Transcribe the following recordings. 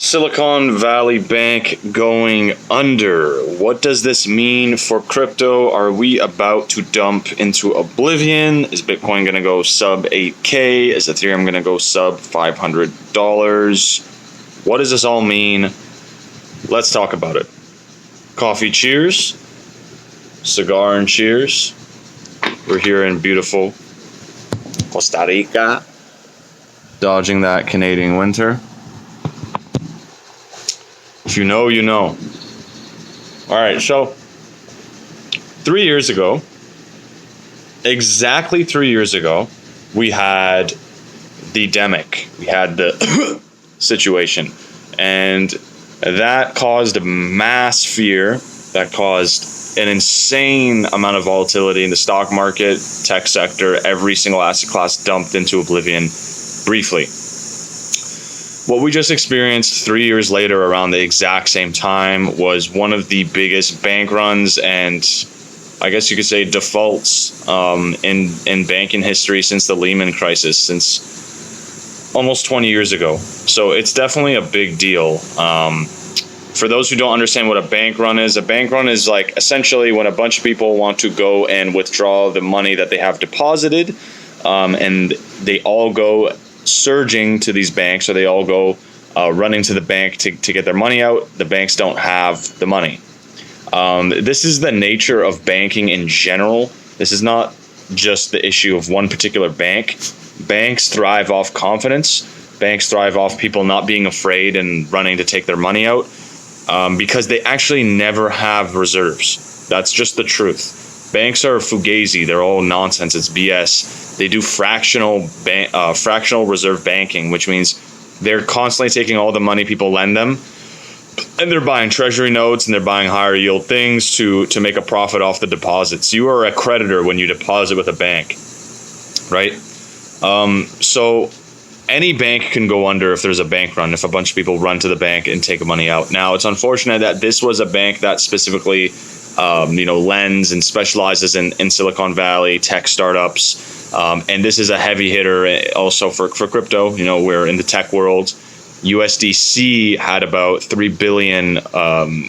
Silicon Valley Bank going under. What does this mean for crypto? Are we about to dump into oblivion? Is Bitcoin going to go sub 8K? Is Ethereum going to go sub $500? What does this all mean? Let's talk about it. Coffee cheers. Cigar and cheers. We're here in beautiful Costa Rica, dodging that Canadian winter. If you know, you know. All right, so 3 years ago, exactly 3 years ago, we had the demic. We had the situation. And that caused a mass fear. That caused an insane amount of volatility in the stock market, tech sector. Every single asset class dumped into oblivion briefly. What we just experienced 3 years later around the exact same time was one of the biggest bank runs and I guess you could say defaults in banking history since the Lehman crisis, since almost 20 years ago. So it's definitely a big deal. For those who don't understand what a bank run is like essentially when a bunch of people want to go and withdraw the money that they have deposited, and they all go surging to these banks, or they all go running to the bank to get their money out. The banks don't have the money. This is the nature of banking in general. This is not just the issue of one particular bank. Banks thrive off confidence. Banks thrive off people not being afraid and running to take their money out, because they actually never have reserves. That's just the truth. Banks are fugazi. They're all nonsense. It's BS. They do fractional reserve banking, which means they're constantly taking all the money people lend them, and they're buying treasury notes and they're buying higher yield things to make a profit off the deposits. You are a creditor when you deposit with a bank, right? So any bank can go under if there's a bank run, if a bunch of people run to the bank and take money out. Now, it's unfortunate that this was a bank that specifically lends and specializes in Silicon Valley tech startups. And this is a heavy hitter also for crypto. We're in the tech world. USDC had about 3 billion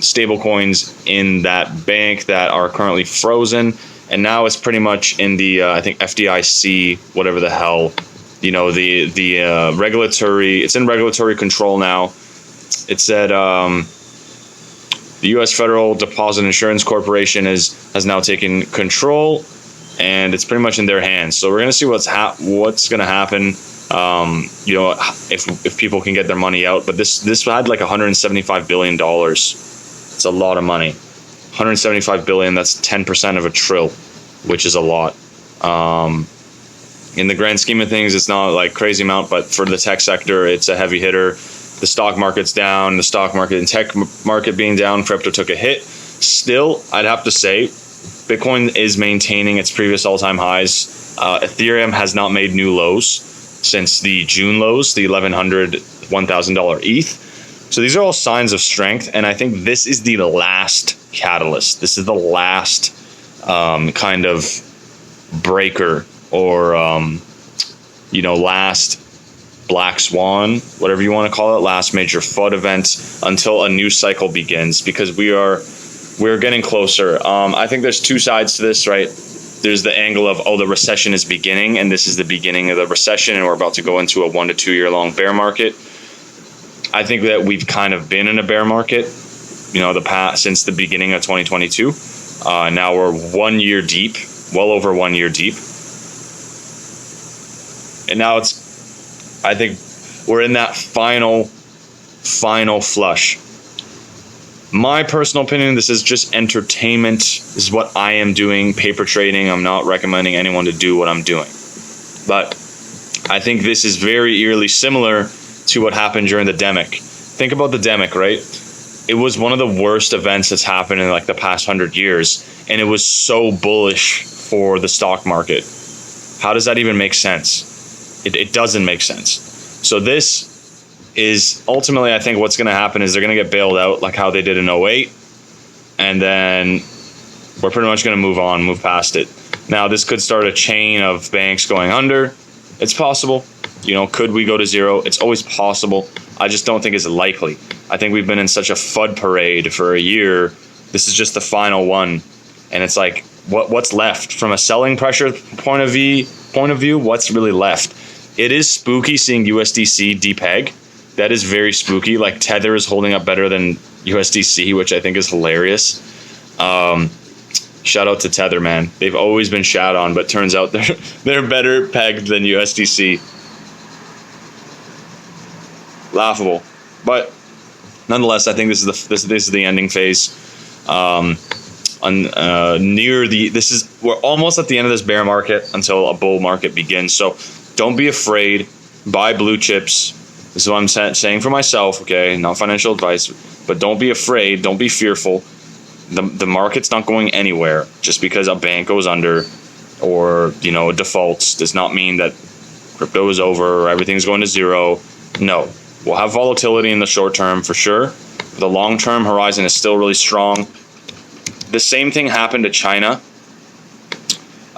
stable coins in that bank that are currently frozen. And now it's pretty much in the, I think, FDIC, whatever the hell, the regulatory, it's in regulatory control now. It said, the U.S. Federal Deposit Insurance Corporation has now taken control, and it's pretty much in their hands. So we're going to see what's going to happen. If people can get their money out. But this had like $175 billion. It's a lot of money. 175 billion. That's 10% of a trill, which is a lot. In the grand scheme of things, it's not like crazy amount, but for the tech sector, it's a heavy hitter. The stock market's down, the stock market and tech market being down, crypto took a hit. Still, I'd have to say, Bitcoin is maintaining its previous all-time highs. Ethereum has not made new lows since the June lows, the $1,100, $1,000 ETH. So these are all signs of strength, and I think this is the last catalyst. This is the last kind of breaker or, last Black Swan, whatever you want to call it, last major FUD event until a new cycle begins, because we're getting closer. I think there's two sides to this, right? There's the angle of, the recession is beginning, and this is the beginning of the recession, and we're about to go into a 1 to 2 year long bear market. I think that we've kind of been in a bear market, the past since the beginning of 2022. Now we're 1 year deep, well over 1 year deep. And now I think we're in that final flush. My personal opinion, this is just entertainment. This is what I am doing, paper trading. I'm not recommending anyone to do what I'm doing. But I think this is very eerily similar to what happened during the demic. Think about the demic, right? It was one of the worst events that's happened in like the past 100 years. And it was so bullish for the stock market. How does that even make sense? It doesn't make sense. So this is ultimately, I think what's going to happen is they're going to get bailed out like how they did in 08. And then we're pretty much going to move past it. Now, this could start a chain of banks going under. It's possible. Could we go to zero? It's always possible. I just don't think is likely. I think we've been in such a FUD parade for a year. This is just the final one, and it's like, what's left from a selling pressure point of view? What's really left? It is spooky seeing USDC depeg. That is very spooky. Like Tether is holding up better than USDC, which I think is hilarious. Shout out to Tether, man. They've always been shat on, but turns out they're better pegged than USDC. Laughable, but nonetheless, I think this is the ending phase. We're almost at the end of this bear market until a bull market begins. So don't be afraid. Buy blue chips. This is what I'm saying for myself. Okay, not financial advice, but don't be afraid. Don't be fearful. The market's not going anywhere. Just because a bank goes under or defaults does not mean that crypto is over or everything's going to zero. No, we'll have volatility in the short term for sure. The long-term horizon is still really strong. The same thing happened to China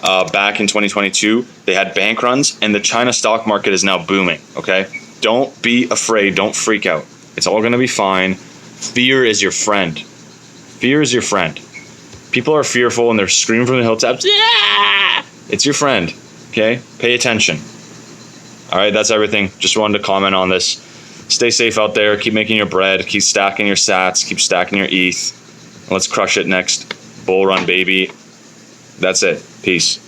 back in 2022. They had bank runs, and the China stock market is now booming. Okay, don't be afraid. Don't freak out. It's all going to be fine. Fear is your friend. Fear is your friend. People are fearful and they're screaming from the hilltops. Yeah! It's your friend. Okay? Pay attention. All right, that's everything. Just wanted to comment on this. Stay safe out there. Keep making your bread. Keep stacking your sats. Keep stacking your ETH. Let's crush it next. Bull run, baby. That's it. Peace.